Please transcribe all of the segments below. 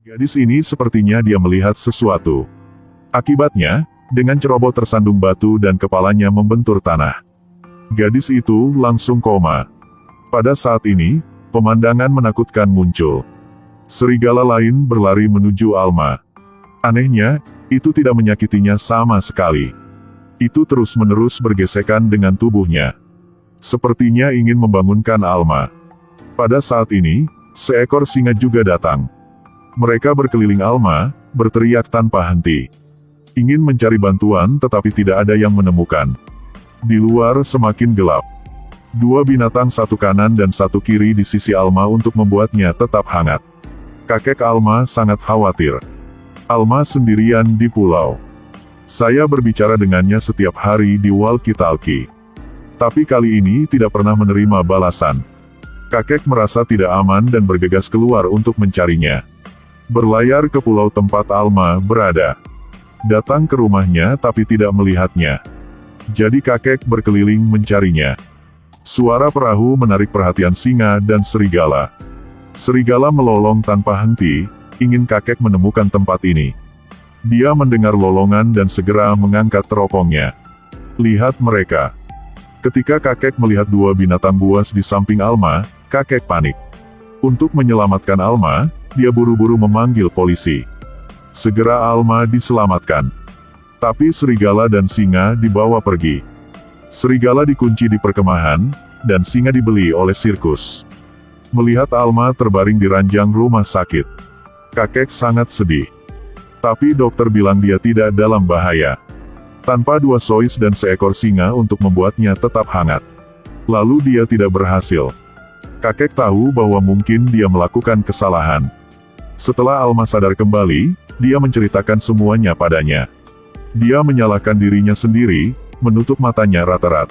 Gadis ini sepertinya dia melihat sesuatu. Akibatnya, dengan ceroboh tersandung batu dan kepalanya membentur tanah. Gadis itu langsung koma. Pada saat ini, pemandangan menakutkan muncul. Serigala lain berlari menuju Alma. Anehnya, itu tidak menyakitinya sama sekali. Itu terus-menerus bergesekan dengan tubuhnya. Sepertinya ingin membangunkan Alma. Pada saat ini, seekor singa juga datang. Mereka berkeliling Alma, berteriak tanpa henti. Ingin mencari bantuan tetapi tidak ada yang menemukan. Di luar semakin gelap. Dua binatang satu kanan dan satu kiri di sisi Alma untuk membuatnya tetap hangat. Kakek Alma sangat khawatir. Alma sendirian di pulau. Saya berbicara dengannya setiap hari di walkie-talkie. Tapi kali ini tidak pernah menerima balasan. Kakek merasa tidak aman dan bergegas keluar untuk mencarinya. Berlayar ke pulau tempat Alma berada. Datang ke rumahnya tapi tidak melihatnya. Jadi kakek berkeliling mencarinya. Suara perahu menarik perhatian singa dan serigala. Serigala melolong tanpa henti, ingin kakek menemukan tempat ini. Dia mendengar lolongan dan segera mengangkat teropongnya. Lihat mereka. Ketika kakek melihat dua binatang buas di samping Alma, kakek panik. Untuk menyelamatkan Alma, dia buru-buru memanggil polisi. Segera Alma diselamatkan. Tapi serigala dan singa dibawa pergi. Serigala dikunci di perkemahan, dan singa dibeli oleh sirkus. Melihat Alma terbaring di ranjang rumah sakit, kakek sangat sedih. Tapi dokter bilang dia tidak dalam bahaya. Tanpa dua sois dan seekor singa untuk membuatnya tetap hangat. Lalu dia tidak berhasil. Kakek tahu bahwa mungkin dia melakukan kesalahan. Setelah Alma sadar kembali, dia menceritakan semuanya padanya. Dia menyalahkan dirinya sendiri, menutup matanya rat-rat.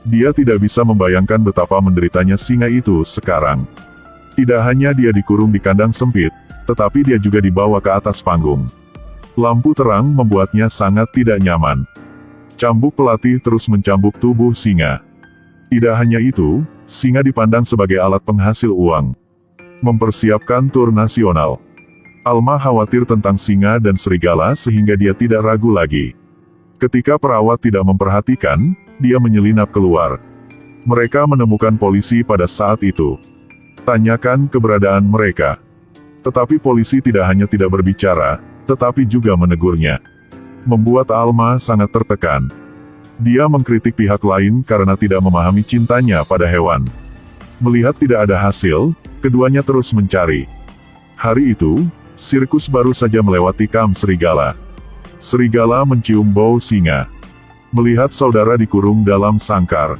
Dia tidak bisa membayangkan betapa menderitanya singa itu sekarang. Tidak hanya dia dikurung di kandang sempit, tetapi dia juga dibawa ke atas panggung. Lampu terang membuatnya sangat tidak nyaman. Cambuk pelatih terus mencambuk tubuh singa. Tidak hanya itu, singa dipandang sebagai alat penghasil uang. Mempersiapkan tur nasional. Alma khawatir tentang singa dan serigala sehingga dia tidak ragu lagi. Ketika perawat tidak memperhatikan, dia menyelinap keluar. Mereka menemukan polisi pada saat itu. Tanyakan keberadaan mereka. Tetapi polisi tidak hanya tidak berbicara, tetapi juga menegurnya. Membuat Alma sangat tertekan. Dia mengkritik pihak lain karena tidak memahami cintanya pada hewan. Melihat tidak ada hasil, keduanya terus mencari. Hari itu, sirkus baru saja melewati kamp serigala. Serigala mencium bau singa. Melihat saudara dikurung dalam sangkar,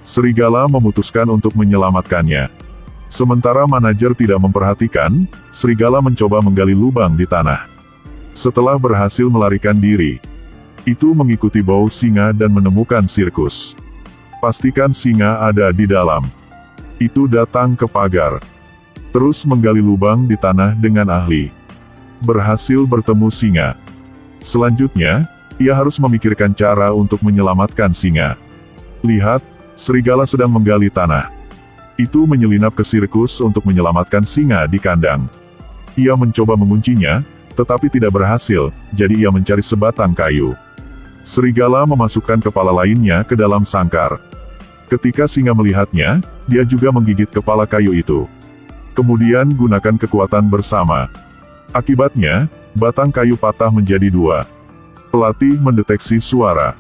serigala memutuskan untuk menyelamatkannya. Sementara manajer tidak memperhatikan, serigala mencoba menggali lubang di tanah. Setelah berhasil melarikan diri, itu mengikuti bau singa dan menemukan sirkus. Pastikan singa ada di dalam. Itu datang ke pagar. Terus menggali lubang di tanah dengan ahli. Berhasil bertemu singa. Selanjutnya, ia harus memikirkan cara untuk menyelamatkan singa. Lihat, serigala sedang menggali tanah. Itu menyelinap ke sirkus untuk menyelamatkan singa di kandang. Ia mencoba menguncinya, tetapi tidak berhasil, jadi ia mencari sebatang kayu. Serigala memasukkan kepala lainnya ke dalam sangkar. Ketika singa melihatnya, dia juga menggigit kepala kayu itu. Kemudian gunakan kekuatan bersama. Akibatnya, batang kayu patah menjadi dua. Pelatih mendeteksi suara.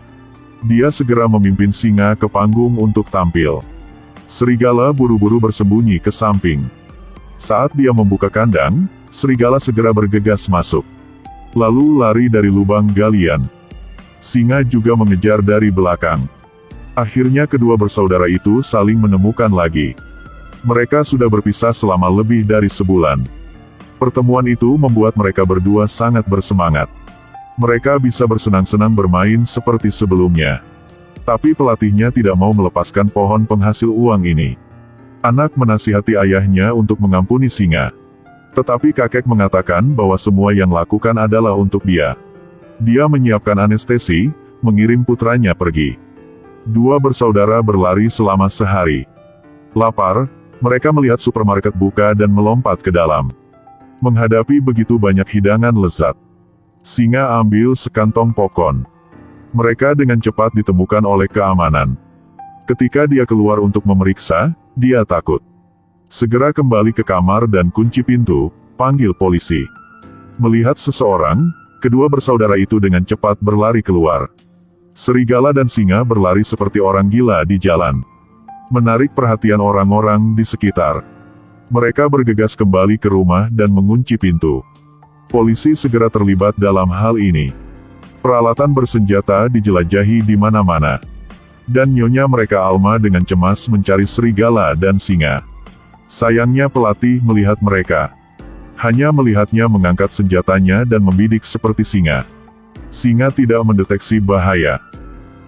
Dia segera memimpin singa ke panggung untuk tampil. Serigala buru-buru bersembunyi ke samping. Saat dia membuka kandang, serigala segera bergegas masuk. Lalu lari dari lubang galian. Singa juga mengejar dari belakang. Akhirnya kedua bersaudara itu saling menemukan lagi. Mereka sudah berpisah selama lebih dari sebulan. Pertemuan itu membuat mereka berdua sangat bersemangat. Mereka bisa bersenang-senang bermain seperti sebelumnya. Tapi pelatihnya tidak mau melepaskan pohon penghasil uang ini. Anak menasihati ayahnya untuk mengampuni singa. Tetapi kakek mengatakan bahwa semua yang lakukan adalah untuk dia. Dia menyiapkan anestesi, mengirim putranya pergi. Dua bersaudara berlari selama sehari. Lapar, mereka melihat supermarket buka dan melompat ke dalam. Menghadapi begitu banyak hidangan lezat, singa ambil sekantong popcorn. Mereka dengan cepat ditemukan oleh keamanan. Ketika dia keluar untuk memeriksa, dia takut. Segera kembali ke kamar dan kunci pintu, panggil polisi. Melihat seseorang, kedua bersaudara itu dengan cepat berlari keluar. Serigala dan singa berlari seperti orang gila di jalan, menarik perhatian orang-orang di sekitar. Mereka bergegas kembali ke rumah dan mengunci pintu. Polisi segera terlibat dalam hal ini. Peralatan bersenjata dijelajahi di mana-mana. Dan nyonya mereka Alma dengan cemas mencari serigala dan singa. Sayangnya pelatih melihat mereka. Hanya melihatnya mengangkat senjatanya dan membidik seperti singa. Singa tidak mendeteksi bahaya.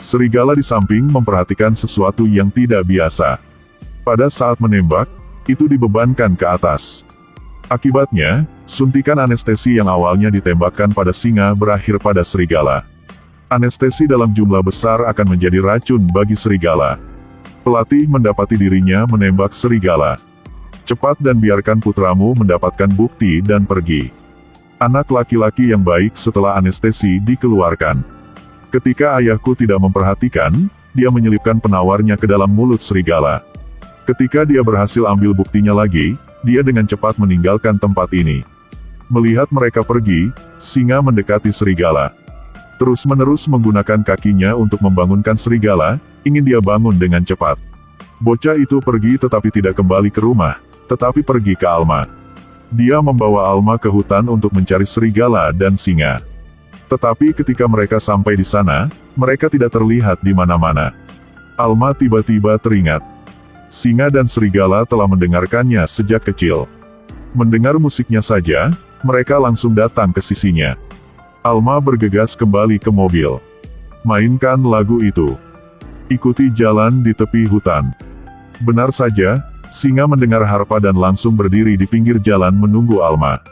Serigala di samping memperhatikan sesuatu yang tidak biasa. Pada saat menembak, itu dibebankan ke atas. Akibatnya, suntikan anestesi yang awalnya ditembakkan pada singa berakhir pada serigala. Anestesi dalam jumlah besar akan menjadi racun bagi serigala. Pelatih mendapati dirinya menembak serigala. Cepat dan biarkan putramu mendapatkan bukti dan pergi. Anak laki-laki yang baik setelah anestesi dikeluarkan. Ketika ayahku tidak memperhatikan, dia menyelipkan penawarnya ke dalam mulut serigala. Ketika dia berhasil ambil buktinya lagi, dia dengan cepat meninggalkan tempat ini. Melihat mereka pergi, singa mendekati serigala. Terus-menerus menggunakan kakinya untuk membangunkan serigala, ingin dia bangun dengan cepat. Bocah itu pergi tetapi tidak kembali ke rumah, tetapi pergi ke Alma. Dia membawa Alma ke hutan untuk mencari serigala dan singa. Tetapi ketika mereka sampai di sana, mereka tidak terlihat di mana-mana. Alma tiba-tiba teringat. Singa dan serigala telah mendengarkannya sejak kecil. Mendengar musiknya saja, mereka langsung datang ke sisinya. Alma bergegas kembali ke mobil. Mainkan lagu itu. Ikuti jalan di tepi hutan. Benar saja, singa mendengar harpa dan langsung berdiri di pinggir jalan menunggu Alma.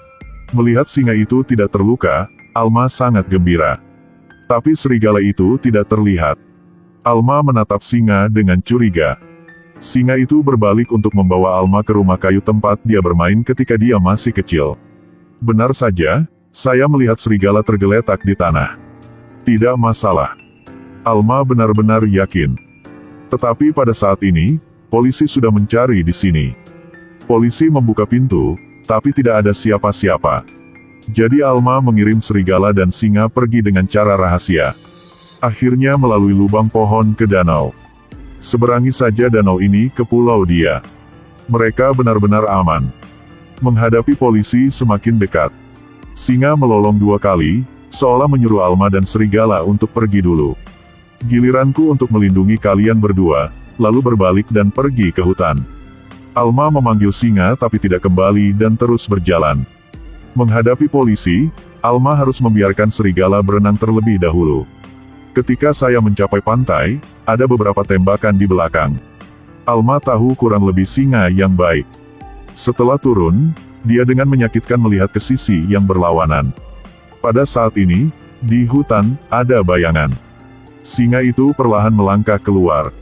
Melihat singa itu tidak terluka, Alma sangat gembira. Tapi serigala itu tidak terlihat. Alma menatap singa dengan curiga. Singa itu berbalik untuk membawa Alma ke rumah kayu tempat dia bermain ketika dia masih kecil. Benar saja, saya melihat serigala tergeletak di tanah. Tidak masalah. Alma benar-benar yakin. Tetapi pada saat ini, polisi sudah mencari di sini. Polisi membuka pintu, tapi tidak ada siapa-siapa. Jadi Alma mengirim serigala dan singa pergi dengan cara rahasia. Akhirnya melalui lubang pohon ke danau. Seberangi saja danau ini ke pulau dia. Mereka benar-benar aman. Menghadapi polisi semakin dekat. Singa melolong 2 kali, seolah menyuruh Alma dan serigala untuk pergi dulu. Giliranku untuk melindungi kalian berdua, lalu berbalik dan pergi ke hutan. Alma memanggil singa tapi tidak kembali dan terus berjalan. Menghadapi polisi, Alma harus membiarkan serigala berenang terlebih dahulu. Ketika saya mencapai pantai, ada beberapa tembakan di belakang. Alma tahu kurang lebih singa yang baik. Setelah turun, dia dengan menyakitkan melihat ke sisi yang berlawanan. Pada saat ini, di hutan, ada bayangan. Singa itu perlahan melangkah keluar.